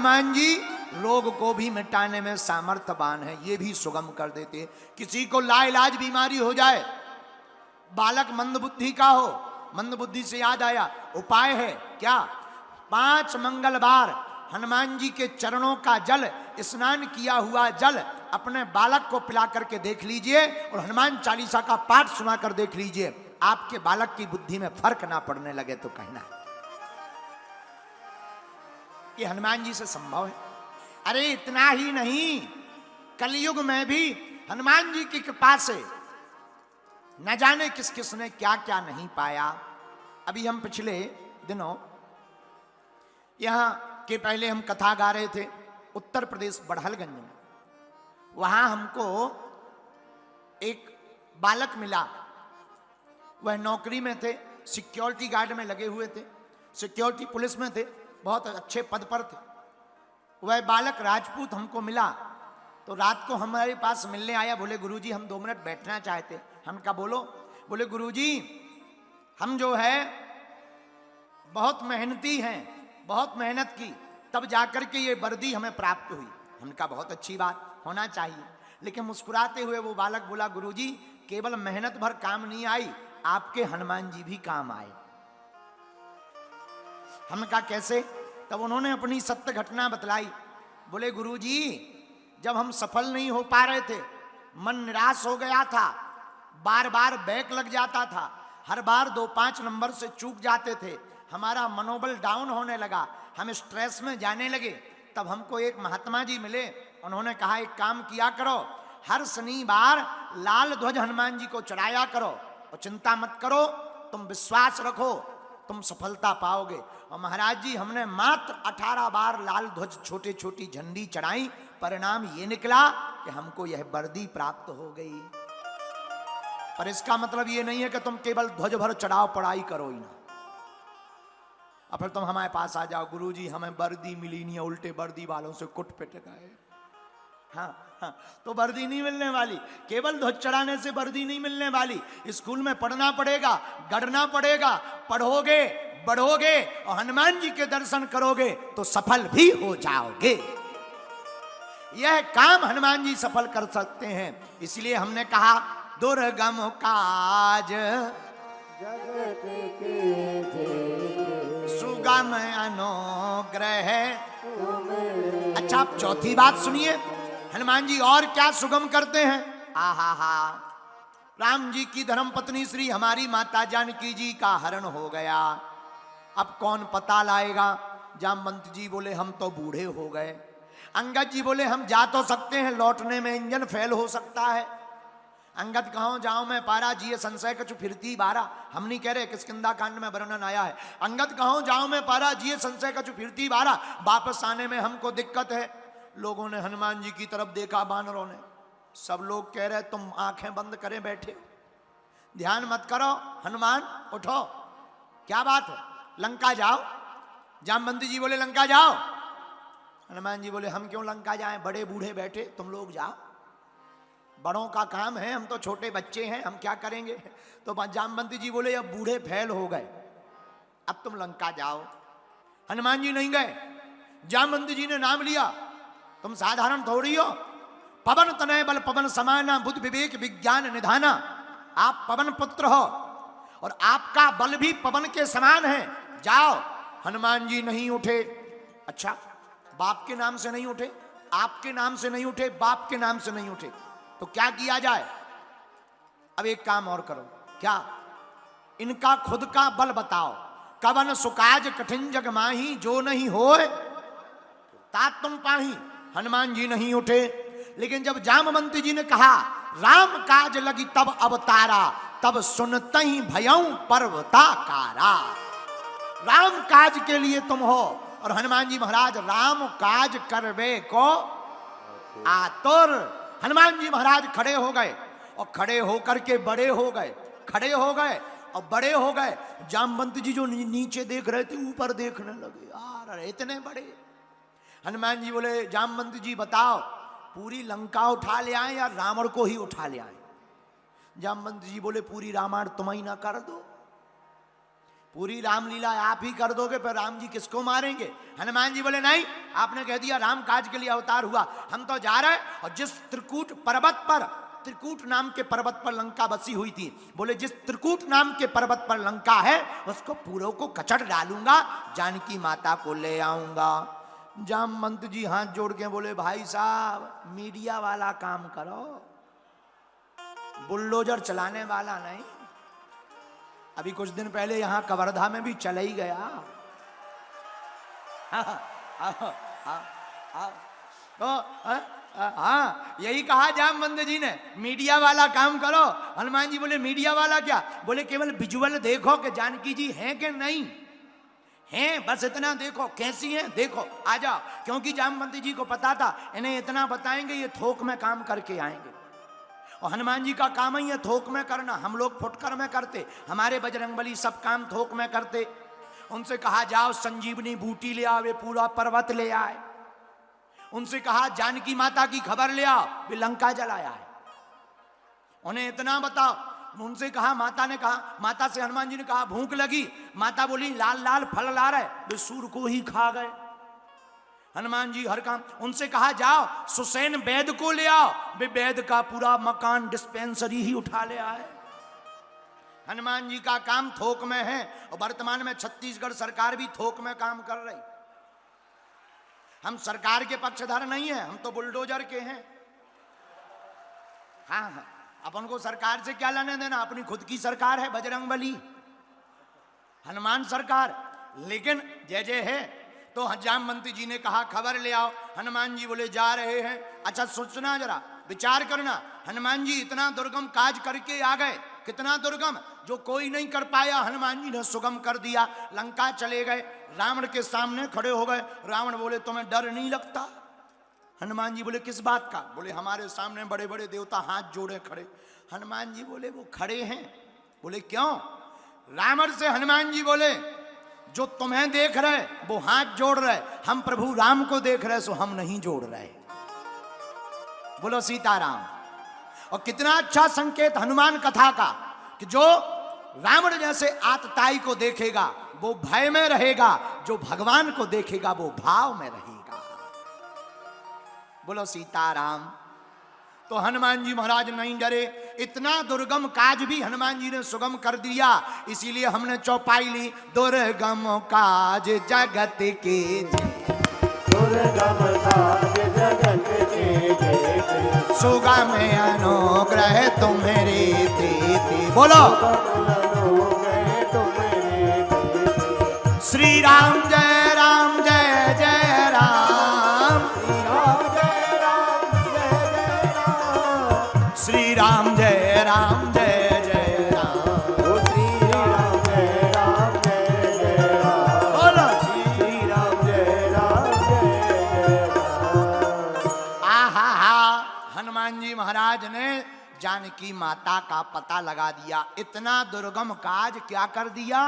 हनुमान जी रोग को भी मिटाने में सामर्थ्यवान है, ये भी सुगम कर देते हैं। किसी को लाइलाज बीमारी हो जाए, बालक मंदबुद्धि का हो, मंदबुद्धि से याद आया उपाय है क्या, 5 मंगलवार हनुमान जी के चरणों का जल, स्नान किया हुआ जल अपने बालक को पिला करके देख लीजिए और हनुमान चालीसा का पाठ सुना कर देख लीजिए, आपके बालक की बुद्धि में फर्क ना पड़ने लगे तो कहना ये हनुमान जी से संभव है। अरे इतना ही नहीं, कलयुग में भी हनुमान जी की कृपा से न जाने किस किस ने क्या क्या नहीं पाया। अभी हम पिछले दिनों यहां के पहले हम कथा गा रहे थे उत्तर प्रदेश बड़हलगंज में, वहां हमको एक बालक मिला, वह नौकरी में थे, सिक्योरिटी गार्ड में लगे हुए थे, सिक्योरिटी पुलिस में थे, बहुत अच्छे पद पर थे। वह बालक राजपूत हमको मिला तो रात को हमारे पास मिलने आया, बोले गुरुजी हम 2 मिनट बैठना चाहते। हम कहा बोलो। बोले गुरुजी हम जो है बहुत मेहनती हैं, बहुत मेहनत की तब जाकर के ये वर्दी हमें प्राप्त हुई। हम कहा बहुत अच्छी बात, होना चाहिए। लेकिन मुस्कुराते हुए वो बालक बोला गुरुजी केवल मेहनत भर काम नहीं आई, आपके हनुमान जी भी काम आए। हम कहा कैसे? तब उन्होंने अपनी सत्य घटना बतलाई। बोले गुरुजी जब हम सफल नहीं हो पा रहे थे, मन निराश हो गया था, बार बार बैक लग जाता था, हर बार 2-5 नंबर से चूक जाते थे, हमारा मनोबल डाउन होने लगा, हम स्ट्रेस में जाने लगे। तब हमको एक महात्मा जी मिले, उन्होंने कहा एक काम किया करो, हर शनिवार लाल ध्वज हनुमान जी को चढ़ाया करो और चिंता मत करो, तुम विश्वास रखो, तुम सफलता पाओगे। और महाराज जी हमने मात्र 18 बार लाल ध्वज छोटी छोटी झंडी चढ़ाई, परिणाम ये निकला कि हमको यह वर्दी प्राप्त हो गई। पर इसका मतलब ये नहीं है कि तुम केवल ध्वज भर चढ़ाओ, पढ़ाई करो ही ना, और फिर तुम हमारे पास आ जाओ गुरुजी हमें वर्दी मिली नहीं है, उल्टे वर्दी वालों से कुट पिट गए। हाँ, तो वर्दी नहीं मिलने वाली, केवल ध्वज चढ़ाने से वर्दी नहीं मिलने वाली, स्कूल में पढ़ना पड़ेगा, गढ़ना पड़ेगा, पढ़ोगे बढ़ोगे और हनुमान जी के दर्शन करोगे तो सफल भी हो जाओगे। यह काम हनुमान जी सफल कर सकते हैं। इसलिए हमने कहा दुर्गम काज जगत के सुगम अनुग्रह। अच्छा आप चौथी बात सुनिए, हनुमान जी और क्या सुगम करते हैं। आहा हा, राम जी की धर्मपत्नी श्री हमारी माता जानकी जी का हरण हो गया, अब कौन पता लाएगा। जामवंत जी बोले हम तो बूढ़े हो गए। अंगद जी बोले हम जा तो सकते हैं, लौटने में इंजन फेल हो सकता है। अंगद कहो जाओ मैं पारा, जिये संशय कछु फिरती बारा। हम नहीं कह रहे, किष्किंधा कांड में वर्णन आया है। अंगद कहो जाओ मैं पारा, जिये संशय कछु फिरती बारा। वापस आने में हमको दिक्कत है। लोगों ने हनुमान जी की तरफ देखा, बानरों ने, सब लोग कह रहे तुम आंखें बंद करे बैठे हो, ध्यान मत करो, हनुमान उठो, क्या बात है, लंका जाओ। जामवंत जी बोले लंका जाओ। हनुमान जी बोले हम क्यों लंका जाएं, बड़े बूढ़े बैठे, तुम लोग जाओ, बड़ों का काम है, हम तो छोटे बच्चे हैं, हम क्या करेंगे। तो जामवंत जी बोले अब बूढ़े फैल हो गए, अब तुम लंका जाओ। हनुमान जी नहीं गए, जामवंत जी ने नाम लिया, तुम साधारण थोड़ी हो, पवन तनय बल पवन समाना, बुद्धि विवेक विज्ञान निधाना। आप पवन पुत्र हो और आपका बल भी पवन के समान है, जाओ। हनुमान जी नहीं उठे। अच्छा बाप के नाम से नहीं उठे, आपके नाम से नहीं उठे, बाप के नाम से नहीं उठे, तो क्या किया जाए। अब एक काम और करो, क्या, इनका खुद का बल बताओ। कवन सुकाज कठिन जग माही, जो नहीं होए तात तुम पाही। हनुमान जी नहीं उठे। लेकिन जब जामवंत जी ने कहा राम काज लगी तब अवतारा, तब सुनते ही भयऊ पर्वताकारा। राम काज के लिए तुम हो और हनुमान जी महाराज राम काज करवे को आतुर। हनुमान जी महाराज खड़े हो गए और खड़े होकर के बड़े हो गए, खड़े हो गए और बड़े हो गए। जामवंत जी जो नीचे देख रहे थे ऊपर देखने लगे, यार इतने बड़े। हनुमान जी बोले जामवंत जी बताओ पूरी लंका उठा ले आए या रावण को ही उठा ले आए। जामवंत जी बोले पूरी रामायण तुम ही ना कर दो, पूरी रामलीला आप ही कर दोगे, फिर राम जी किसको मारेंगे? हनुमान जी बोले नहीं, आपने कह दिया राम काज के लिए अवतार हुआ, हम तो जा रहे हैं। और जिस त्रिकूट पर्वत पर, त्रिकूट नाम के पर्वत पर लंका बसी हुई थी, बोले जिस त्रिकूट नाम के पर्वत पर लंका है उसको पूरों को कचड़ डालूंगा, जानकी माता को ले आऊंगा। जामवंत जी हाथ जोड़ के बोले भाई साहब मीडिया वाला काम करो, बुलडोजर चलाने वाला नहीं। अभी कुछ दिन पहले यहां कवर्धा में भी चला ही गया। हाँ यही कहा जामवंत जी ने, मीडिया वाला काम करो। हनुमान जी बोले मीडिया वाला क्या? बोले केवल विजुअल देखो कि जानकी जी हैं कि नहीं हैं, बस इतना देखो। कैसी हैं देखो, आ जाओ। क्योंकि जामवंत जी को पता था इन्हें इतना बताएंगे ये थोक में काम करके आएंगे, और हनुमान जी का काम ही है थोक में करना। हम लोग फुटकर में करते, हमारे बजरंगबली सब काम थोक में करते। उनसे कहा जाओ संजीवनी बूटी ले आओ, वे पूरा पर्वत ले आए। उनसे कहा जानकी माता की खबर ले आओ, वे लंका जलाया है। उन्हें इतना बताओ। उनसे कहा, माता ने कहा, माता से हनुमान जी ने कहा भूख लगी, माता बोली लाल लाल फल ला रहे, वे सूर को ही खा गए। हनुमान जी हर काम। उनसे कहा जाओ सुसैन वैद्य को ले आओ, वे वैद्य का पूरा मकान डिस्पेंसरी ही उठा ले आए। हनुमान जी का काम थोक में है, और वर्तमान में छत्तीसगढ़ सरकार भी थोक में काम कर रही। हम सरकार के पक्षधर नहीं है, हम तो बुलडोजर के हैं। हाँ हाँ, अपन को सरकार से क्या लेने देना, अपनी खुद की सरकार है बजरंगबली, हनुमान सरकार। लेकिन जय जय है। तो जामवंत जी ने कहा खबर ले आओ। हनुमान जी बोले जा रहे हैं। अच्छा सोचना जरा, विचार करना, हनुमान जी इतना दुर्गम काज करके आ गए, कितना दुर्गम, जो कोई नहीं कर पाया हनुमान जी ने सुगम कर दिया। लंका चले गए, रावण के सामने खड़े हो गए। रावण बोले तुम्हें डर नहीं लगता? हनुमान जी बोले किस बात का? बोले हमारे सामने बड़े बड़े देवता हाथ जोड़े खड़े। हनुमान जी बोले वो खड़े हैं? बोले क्यों? रावण से हनुमान जी बोले जो तुम्हें देख रहे वो हाथ जोड़ रहे, हम प्रभु राम को देख रहे सो हम नहीं जोड़ रहे। बोलो सीताराम। और कितना अच्छा संकेत हनुमान कथा का, कि जो रावण जैसे आतताई को देखेगा वो भय में रहेगा, जो भगवान को देखेगा वो भाव में रहेगा। बोलो सीताराम। तो हनुमान जी महाराज नहीं डरे, इतना दुर्गम काज भी हनुमान जी ने सुगम कर दिया। इसीलिए हमने चौपाई ली, दुर्गम काज जगत के दुर्गम काज जगत के सुगम अनुग्रह तुम्हारे देते। बोलो श्री राम जय राम जय जय राम, श्री राम जय राम जय जय राम, श्री राम जय राम जय जय राम, बोलो श्री राम जय राम जय राम। आहा हा। हनुमान जी महाराज ने जानकी माता का पता लगा दिया। इतना दुर्गम काज क्या कर दिया?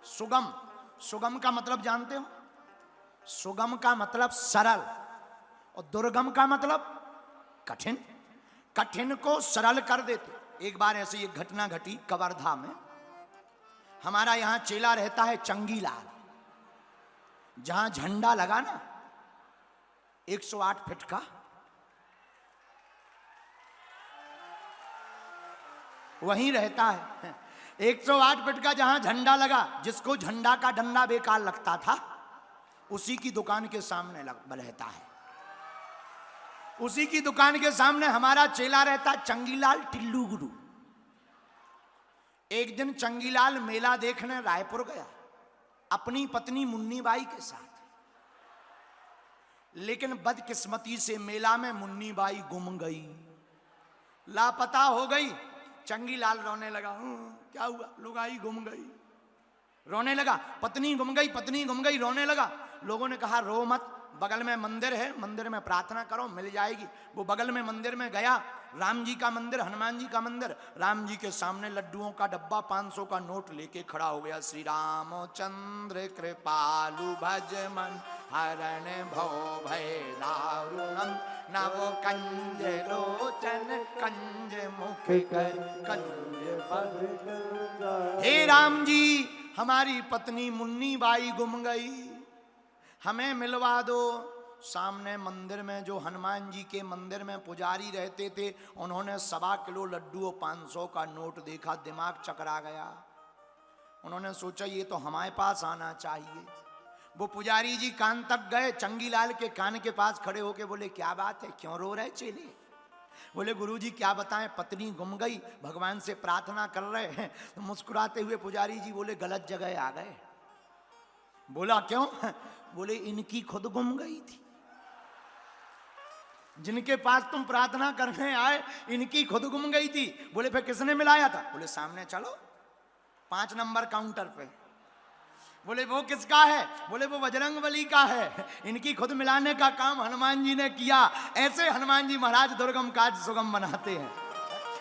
सुगम। सुगम का मतलब जानते हो? सुगम का मतलब सरल, और दुर्गम का मतलब कठिन। कठिन को सरल कर देते। एक बार ऐसी एक घटना घटी कवर्धा में। हमारा यहां चेला रहता है चंगीलाल, जहां झंडा लगा ना 108 फीट का, वहीं रहता है। 108 फीट का जहां झंडा लगा, जिसको झंडा का डंडा बेकार लगता था, उसी की दुकान के सामने रहता है। उसी की दुकान के सामने हमारा चेला रहता चंगीलाल टिल्लू गुरु। एक दिन चंगीलाल मेला देखने रायपुर गया अपनी पत्नी मुन्नी बाई के साथ, लेकिन बदकिस्मती से मेला में मुन्नी बाई गुम गई, लापता हो गई। चंगीलाल रोने लगा, क्या हुआ? लुगाई गुम गई। रोने लगा, पत्नी गुम गई, पत्नी गुम गई, रोने लगा। लोगों ने कहा रो मत, बगल में मंदिर है, मंदिर में प्रार्थना करो मिल जाएगी। वो बगल में मंदिर में गया, राम जी का मंदिर, हनुमान जी का मंदिर। राम जी के सामने लड्डुओं का डब्बा 500 का नोट लेके खड़ा हो गया। श्री रामचंद्र कृपालु भज मन हरण भव भय दारुणम, नव कंज लोचन कंज मुख कर कंज पद। हे राम जी, हमारी पत्नी मुन्नी बाई गुम गई, हमें मिलवा दो। सामने मंदिर में, जो हनुमान जी के मंदिर में पुजारी रहते थे, उन्होंने 1.25 किलो लड्डू और 500 का नोट देखा, दिमाग चकरा गया। उन्होंने सोचा ये तो हमारे पास आना चाहिए। वो पुजारी जी कान तक गए, चंगीलाल के कान के पास खड़े होके बोले क्या बात है, क्यों रो रहे चेले? बोले गुरुजी क्या बताएं, पत्नी गुम गई, भगवान से प्रार्थना कर रहे हैं। तो मुस्कुराते हुए पुजारी जी बोले गलत जगह आ गए। बोला क्यों? बोले इनकी खुद गुम गई थी, जिनके पास तुम प्रार्थना करने आए इनकी खुद गुम गई थी। बोले फिर किसने मिलाया था? बोले सामने चलो 5 नंबर काउंटर पे। बोले वो किसका है? बोले वो बजरंगबली का है, इनकी खुद मिलाने का काम हनुमान जी ने किया। ऐसे हनुमान जी महाराज दुर्गम काज सुगम बनाते हैं।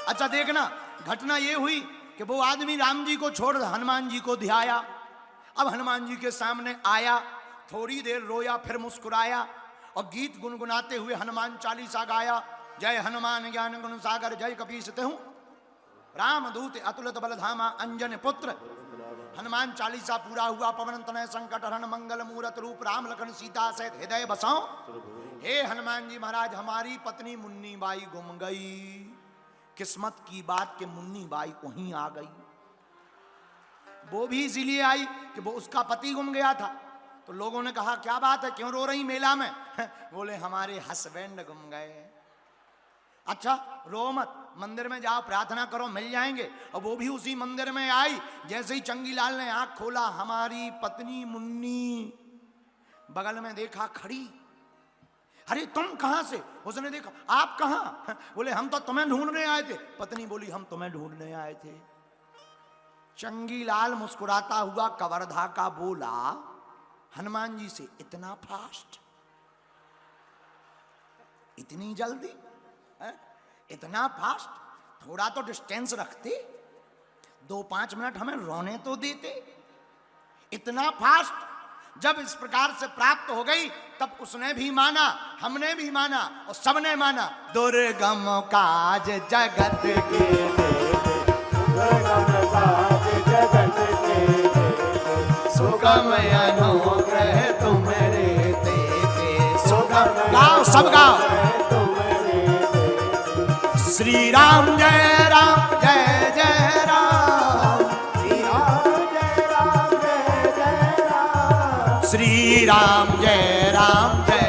अच्छा देखना, घटना ये हुई कि वो आदमी राम जी को छोड़ हनुमान जी को ध्याया। अब हनुमान जी के सामने आया, थोड़ी देर रोया, फिर मुस्कुराया और गीत गुनगुनाते हुए हनुमान चालीसा गाया। जय हनुमान ज्ञान गुण सागर, जय कपीस तेहु रामदूत अतुलित बलधामा अंजन पुत्र। हनुमान चालीसा पूरा हुआ। पवन तनय संकट हरण मंगल मूरत रूप, राम लखन सीता सहित हृदय बसाओ। हे हनुमान जी महाराज, हमारी पत्नी मुन्नी बाई गुम गई। किस्मत की बात कि मुन्नी बाई वहीं आ गई। वो भी इसीलिए आई कि वो उसका पति गुम गया था। तो लोगों ने कहा क्या बात है, क्यों रो रही मेला में? बोले हमारे हस्बैंड गुम गए। अच्छा रो मत, मंदिर में जाओ प्रार्थना करो, मिल जाएंगे। और वो भी उसी मंदिर में आई। जैसे ही चंगीलाल ने आंख खोला, हमारी पत्नी मुन्नी बगल में देखा खड़ी। अरे तुम कहां से? उसने देखा आप कहां? बोले हम तो तुम्हें ढूंढने आए थे। पत्नी बोली हम तुम्हें ढूंढने आए थे। चंगीलाल मुस्कुराता हुआ कवर्धा का बोला हनुमान जी से, इतना फास्ट, इतनी जल्दी, इतना फास्ट? थोड़ा तो डिस्टेंस रखते, 2-5 मिनट हमें रोने तो देते। इतना फास्ट? जब इस प्रकार से प्राप्त हो गई तब उसने भी माना, हमने भी माना और सबने माना। दुर्गम काज जगत के दुर्गम काज जगत के सुगम अनुग्रह तुम्हारे तेते। सुगम गाओ, सब गाओ। श्री राम जय राम, जय जय राम। श्री राम जय राम, जय जय राम। श्री राम जय राम, जय